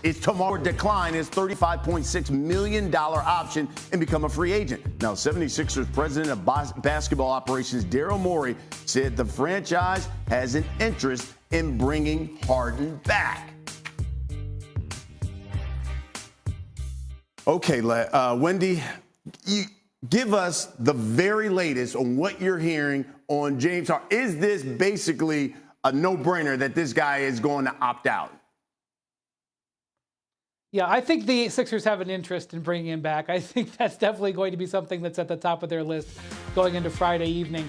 is tomorrow decline his $35.6 million option and become a free agent. Now, 76ers president of basketball operations Daryl Morey said the franchise has an interest in bringing Harden back. Okay, Wendy, you give us the very latest on what you're hearing on James Harden. Is this basically a no-brainer that this guy is going to opt out? Yeah, I think the Sixers have an interest in bringing him back. I think that's definitely going to be something that's at the top of their list going into Friday evening.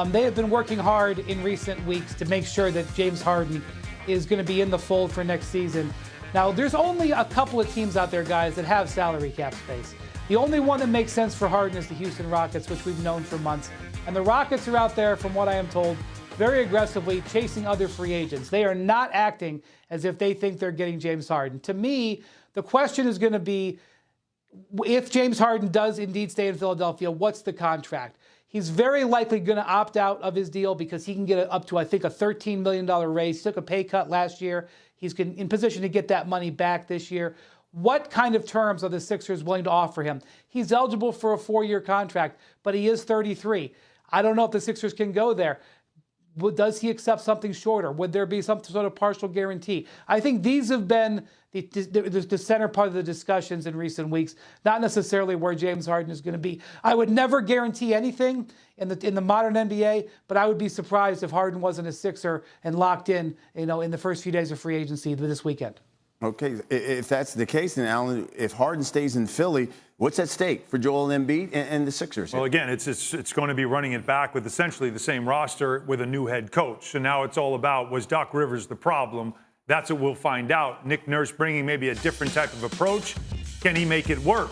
They have been working hard in recent weeks to make sure that James Harden is going to be in the fold for next season. Now, there's only a couple of teams out there, guys, that have salary cap space. The only one that makes sense for Harden is the Houston Rockets, which we've known for months. And the Rockets are out there, from what I am told, very aggressively chasing other free agents. They are not acting as if they think they're getting James Harden. To me, the question is going to be, if James Harden does indeed stay in Philadelphia, what's the contract? He's very likely going to opt out of his deal because he can get up to, I think, a $13 million raise. He took a pay cut last year. He's in position to get that money back this year. What kind of terms are the Sixers willing to offer him? He's eligible for a 4-year contract, but he is 33. I don't know if the Sixers can go there. Does he accept something shorter? Would there be some sort of partial guarantee? I think these have been the center part of the discussions in recent weeks, not necessarily where James Harden is going to be. I would never guarantee anything in the modern NBA, but I would be surprised if Harden wasn't a Sixer and locked in, in the first few days of free agency this weekend. Okay, if that's the case, then Alan, if Harden stays in Philly, what's at stake for Joel Embiid and the Sixers? Well, again, it's going to be running it back with essentially the same roster with a new head coach. And now it's all about, was Doc Rivers the problem? That's what we'll find out. Nick Nurse bringing maybe a different type of approach. Can he make it work?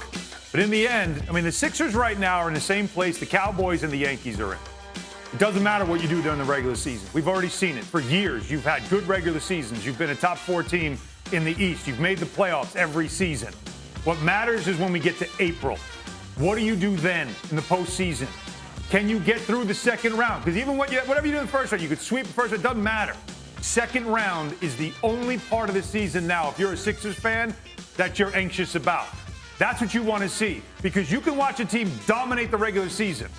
But in the end, I mean, the Sixers right now are in the same place the Cowboys and the Yankees are in. It doesn't matter what you do during the regular season. We've already seen it. For years, you've had good regular seasons. You've been a top 4 team in the East. You've made the playoffs every season. What matters is when we get to April. What do you do then in the postseason? Can you get through the second round? Because even whatever you do in the first round, you could sweep the first round, it doesn't matter. Second round is the only part of the season now, if you're a Sixers fan, that you're anxious about. That's what you want to see, because you can watch a team dominate the regular season.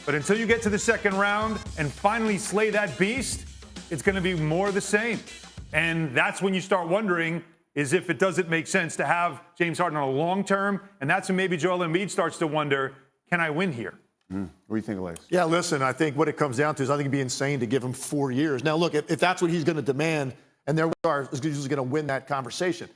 But until you get to the second round and finally slay that beast, it's going to be more of the same. And that's when you start wondering, is if it doesn't make sense to have James Harden on a long term. And that's when maybe Joel Embiid starts to wonder, can I win here? What do you think, Alex? Yeah, listen, I think what it comes down to is I think it'd be insane to give him 4 years. Now, look, if that's what he's going to demand, and there we are, is usually going to win that conversation.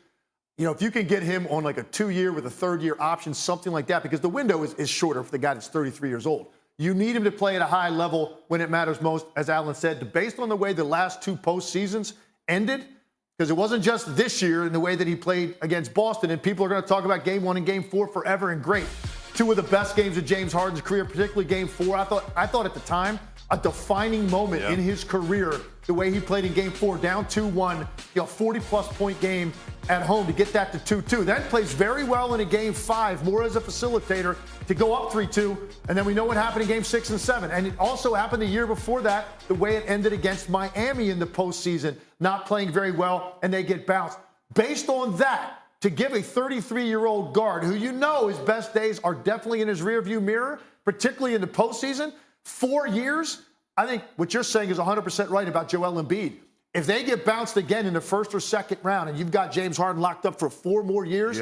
You know, if you can get him on like a 2-year with a 3rd-year option, something like that, because the window is shorter for the guy that's 33 years old. You need him to play at a high level when it matters most, as Alan said, based on the way the last 2 postseasons ended, because it wasn't just this year in the way that he played against Boston, and people are going to talk about Game 1 and Game 4 forever and great. 2 of the best games of James Harden's career, particularly Game 4. I thought at the time, a defining moment in his career, the way he played in Game 4, down 2-1, 40-plus point game at home to get that to 2-2. Then plays very well in a Game 5, more as a facilitator to go up 3-2. And then we know what happened in Game 6 and 7. And it also happened the year before that, the way it ended against Miami in the postseason, not playing very well, and they get bounced. Based on that, to give a 33-year-old guard, who you know his best days are definitely in his rearview mirror, particularly in the postseason, 4 years, I think what you're saying is 100% right about Joel Embiid. If they get bounced again in the first or second round and you've got James Harden locked up for 4 more years,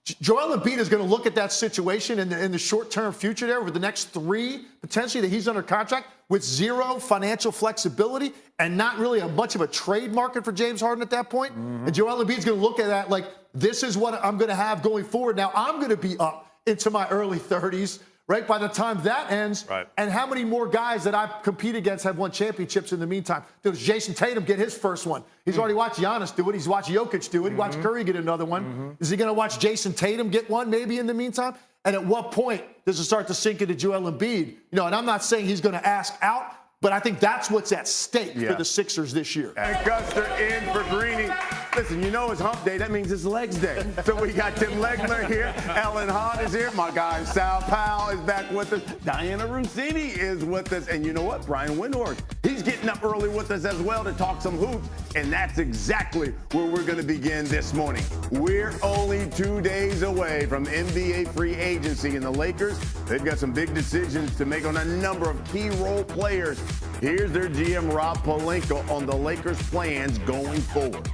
Joel Embiid is going to look at that situation in the short-term future there over the next 3, potentially, that he's under contract with 0 financial flexibility and not really much of a trade market for James Harden at that point. And Joel Embiid's going to look at that like, this is what I'm going to have going forward. Now, I'm going to be up into my early 30s. Right, by the time that ends, and how many more guys that I compete against have won championships in the meantime? Does Jason Tatum get his first one? He's already watched Giannis do it. He's watched Jokic do it. He watched Curry get another one. Is he going to watch Jason Tatum get one maybe in the meantime? And at what point does it start to sink into Joel Embiid? And I'm not saying he's going to ask out, but I think that's what's at stake for the Sixers this year. And Custer in for Greeny. Listen, you know it's hump day. That means it's legs day. So we got Tim Legler here. Ellen Hahn is here. My guy Sal Powell is back with us. Diana Rossini is with us. And you know what? Brian Windhorst, he's getting up early with us as well to talk some hoops. And that's exactly where we're going to begin this morning. We're only 2 days away from NBA free agency. And the Lakers, they've got some big decisions to make on a number of key role players. Here's their GM, Rob Pelinka, on the Lakers' plans going forward.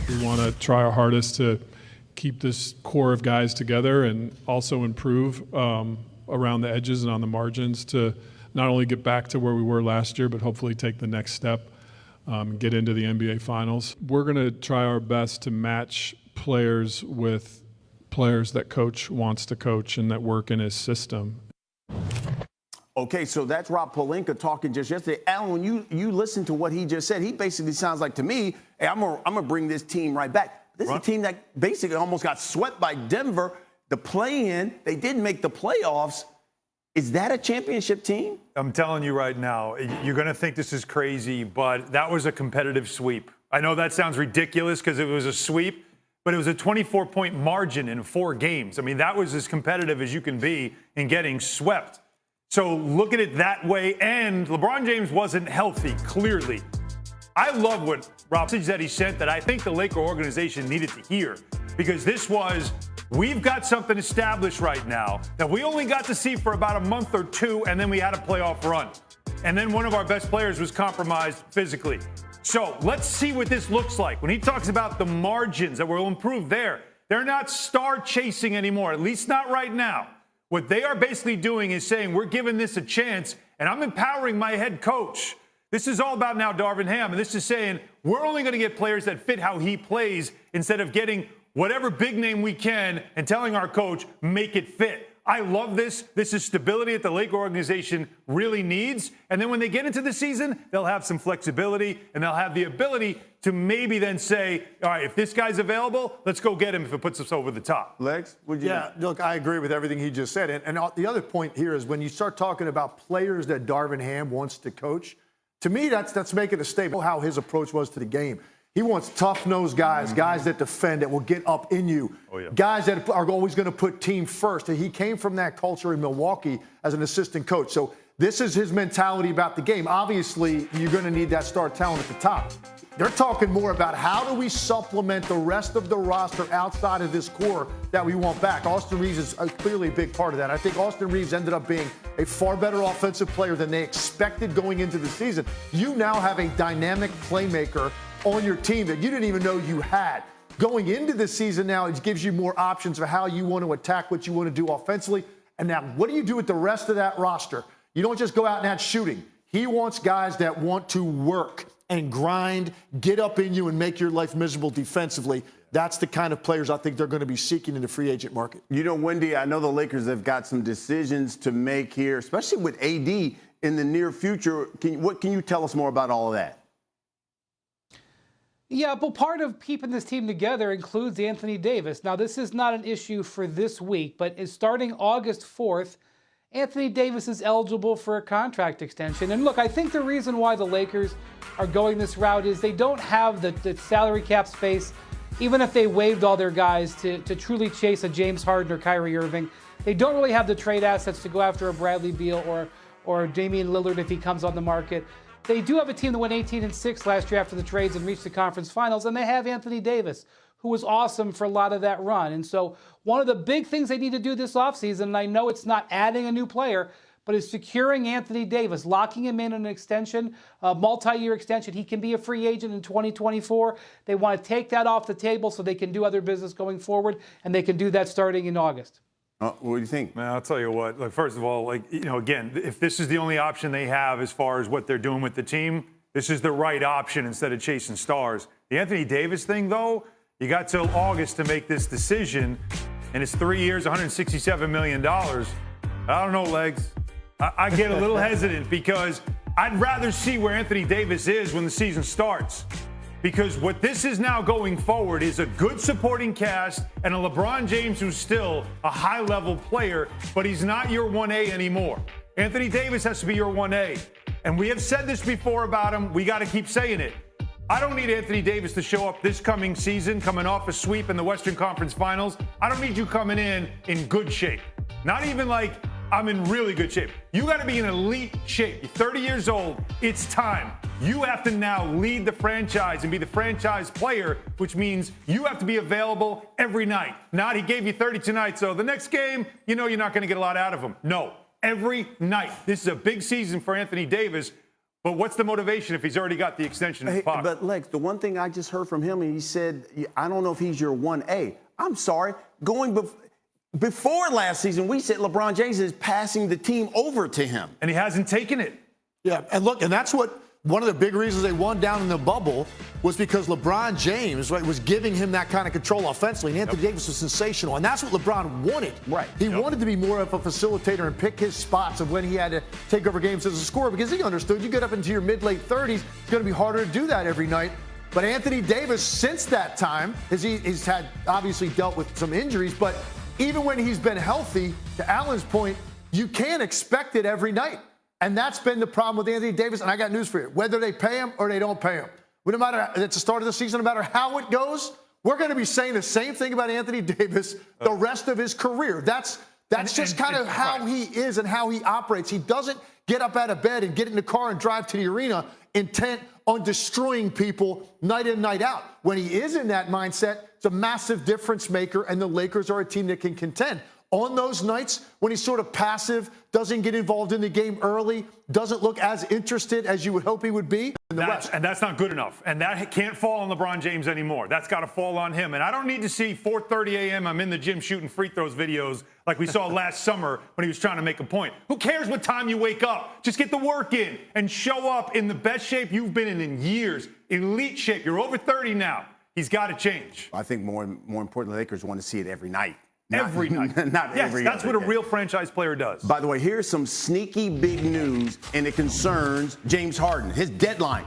We want to try our hardest to keep this core of guys together and also improve around the edges and on the margins to not only get back to where we were last year, but hopefully take the next step and get into the NBA Finals. We're going to try our best to match players with players that coach wants to coach and that work in his system. Okay, so that's Rob Pelinka talking just yesterday. Alan, when you listen to what he just said, he basically sounds like to me, hey, I'm gonna bring this team right back. This is a team that basically almost got swept by Denver. The play-in, they didn't make the playoffs. Is that a championship team? I'm telling you right now, you're going to think this is crazy, but that was a competitive sweep. I know that sounds ridiculous because it was a sweep, but it was a 24-point margin in 4 games. I mean, that was as competitive as you can be in getting swept. So look at it that way. And LeBron James wasn't healthy, clearly. I love what Rob said he sent that I think the Laker organization needed to hear, because this was, we've got something established right now that we only got to see for about a month or 2, and then we had a playoff run. And then one of our best players was compromised physically. So let's see what this looks like. When he talks about the margins that will improve there, they're not star chasing anymore, at least not right now. What they are basically doing is saying, we're giving this a chance, and I'm empowering my head coach. This is all about now Darvin Ham, and this is saying, we're only going to get players that fit how he plays instead of getting whatever big name we can and telling our coach, make it fit. I love this. This is stability that the Laker organization really needs. And then when they get into the season, they'll have some flexibility, and they'll have the ability to maybe then say, all right, if this guy's available, let's go get him if it puts us over the top. Lex, would you? Yeah, look, I agree with everything he just said. And the other point here is when you start talking about players that Darvin Ham wants to coach, to me, that's making a statement how his approach was to the game. He wants tough-nosed guys, guys that defend, that will get up in you, guys that are always going to put team first. And he came from that culture in Milwaukee as an assistant coach. So this is his mentality about the game. Obviously, you're going to need that star talent at the top. They're talking more about how do we supplement the rest of the roster outside of this core that we want back. Austin Reeves is clearly a big part of that. I think Austin Reeves ended up being a far better offensive player than they expected going into the season. You now have a dynamic playmaker on your team that you didn't even know you had. Going into the season now, it gives you more options for how you want to attack, what you want to do offensively. And now, what do you do with the rest of that roster? You don't just go out and add shooting. He wants guys that want to work and grind, get up in you, and make your life miserable defensively. That's the kind of players I think they're going to be seeking in the free agent market. You know, Wendy, I know the Lakers have got some decisions to make here, especially with AD in the near future. What can you tell us more about all of that? Yeah, but part of keeping this team together includes Anthony Davis. Now, this is not an issue for this week, but is starting August 4th, Anthony Davis is eligible for a contract extension. And look, I think the reason why the Lakers are going this route is they don't have the salary cap space, even if they waived all their guys to truly chase a James Harden or Kyrie Irving. They don't really have the trade assets to go after a Bradley Beal or Damian Lillard if he comes on the market. They do have a team that went 18-6 last year after the trades and reached the conference finals, and they have Anthony Davis, who was awesome for a lot of that run. And so one of the big things they need to do this offseason, and I know it's not adding a new player, but is securing Anthony Davis, locking him in an extension, a multi-year extension. He can be a free agent in 2024. They want to take that off the table so they can do other business going forward, and they can do that starting in August. What do you think? Man, I'll tell you what. Look, first of all, again, if this is the only option they have as far as what they're doing with the team, this is the right option instead of chasing stars. The Anthony Davis thing, though, you got till August to make this decision, and it's 3 years, $167 million. I don't know, Legs. I get a little hesitant because I'd rather see where Anthony Davis is when the season starts. Because what this is now going forward is a good supporting cast and a LeBron James who's still a high-level player, but he's not your 1A anymore. Anthony Davis has to be your 1A. And we have said this before about him. We got to keep saying it. I don't need Anthony Davis to show up this coming season, coming off a sweep in the Western Conference Finals. I don't need you coming in good shape. Not even like I'm in really good shape. You got to be in elite shape. You're 30 years old. It's time. You have to now lead the franchise and be the franchise player, which means you have to be available every night. Not he gave you 30 tonight, so the next game, you know you're not going to get a lot out of him. No, every night. This is a big season for Anthony Davis. But what's the motivation if he's already got the extension in his pocket? But, Lex, the one thing I just heard from him, and he said, I don't know if he's your 1A. I'm sorry. Before last season, we said LeBron James is passing the team over to him. And he hasn't taken it. Yeah, and look, and that's what one of the big reasons they won down in the bubble was because LeBron James was giving him that kind of control offensively. And Anthony Davis was sensational. And that's what LeBron wanted. Right. He wanted to be more of a facilitator and pick his spots of when he had to take over games as a scorer because he understood you get up into your mid-late 30s, it's going to be harder to do that every night. But Anthony Davis, since that time, he's had obviously dealt with some injuries, but even when he's been healthy, to Alan's point, you can't expect it every night. And that's been the problem with Anthony Davis. And I got news for you. Whether they pay him or they don't pay him, no matter at the start of the season, no matter how it goes, we're going to be saying the same thing about Anthony Davis the rest of his career. That's just kind of how he is and how he operates. He doesn't get up out of bed and get in the car and drive to the arena intent on destroying people night in, night out. When he is in that mindset, it's a massive difference maker, and the Lakers are a team that can contend. On those nights when he's sort of passive, doesn't get involved in the game early, doesn't look as interested as you would hope he would be in the West. And that's not good enough. And that can't fall on LeBron James anymore. That's got to fall on him. And I don't need to see 4:30 a.m. I'm in the gym shooting free throws videos like we saw last summer when he was trying to make a point. Who cares what time you wake up? Just get the work in and show up in the best shape you've been in years. Elite shape. You're over 30 now. He's got to change. I think more importantly, the Lakers want to see it every night. Every night. Not yes, every that's other what a day. real franchise player does. By the way, here's some sneaky big news, and it concerns James Harden. His deadline